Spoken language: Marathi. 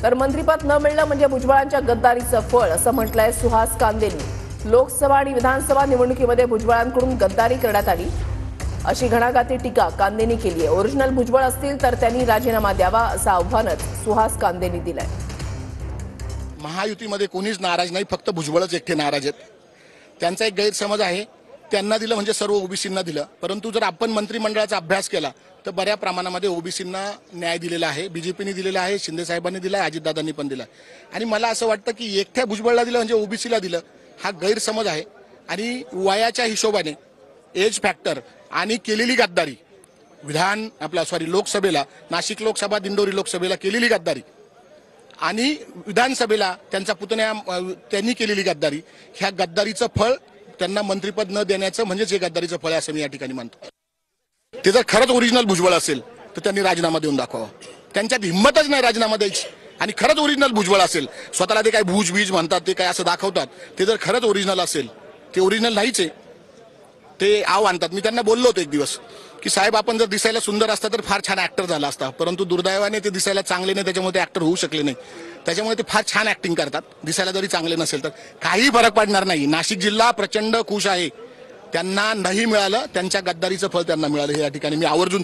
तर मंत्रिपद न मिळणं म्हणजे भुजबळांच्या गद्दारीचं फळ असं म्हटलंय सुहास कांदेंनी। लोकसभा आणि विधानसभा निवडणुकीमध्ये भुजबळांकडून गद्दारी करण्यात आली अशी घणाघाती टीका कांदेंनी केली आहे। ओरिजिनल भुजबळ असतील तर त्यांनी राजीनामा द्यावा असं आव्हानच सुहास कांदेंनी दिलंय। महायुतीमध्ये कोणीच नाराज नाही, फक्त भुजबळच एकटे नाराज आहेत। त्यांचा एक गैरसमज आहे, त्यांना दिलं म्हणजे सर्व ओबीसींना दिलं, परंतु जर आपण मंत्रिमंडळाचा अभ्यास केला तर बऱ्या प्रमाणामध्ये ओबीसींना न्याय दिलेला आहे। बीजेपीने दिलेला आहे, शिंदे साहेबांनी दिला, अजितदादांनी पण दिला। आणि मला असं वाटतं की एकट्या भुजबळला दिलं म्हणजे ओबीसीला दिलं हा गैरसमज आहे। आणि वयाच्या हिशोबाने एज फॅक्टर आणि केलेली गद्दारी लोकसभेला, नाशिक लोकसभा, दिंडोरी लोकसभेला केलेली गद्दारी आणि विधानसभेला त्यांचा पुतण्या त्यांनी केलेली गद्दारी, ह्या गद्दारीचं फळ त्यांना मंत्रिपद न देण्याचं म्हणजेच हे गद्दारीचं फळ आहे असं मी या ठिकाणी मानतो। ते जर खरंच ओरिजिनल भुजबळ असेल तर त्यांनी राजीनामा देऊन दाखवावा। त्यांच्यात हिंमतच नाही राजीनामा द्यायची। आणि खरंच ओरिजिनल भुजबळ असेल, स्वतःला ते काय भूज म्हणतात, ते काय असं दाखवतात, ते जर खरंच ओरिजिनल असेल, ते ओरिजिनल नाहीच आहे, ते आव आणतात। मी त्यांना बोललो होतो एक दिवस की साहेब आपण जर दिसायला सुंदर असता तर फार छान ऍक्टर झाला असता, परंतु दुर्दैवाने ते दिसायला चांगले नाही, त्याच्यामुळे ते ऍक्टर होऊ शकले नाही। त्याच्यामुळे ते फार छान ऍक्टिंग करतात, दिसायला जरी चांगले नसेल तर काही फरक पडणार नाही। नाशिक जिल्हा प्रचंड खुश आहे, त्यांना नाही मिळालं, त्यांच्या गद्दारीचं फळ त्यांना मिळालं हे या ठिकाणी मी आवर्जून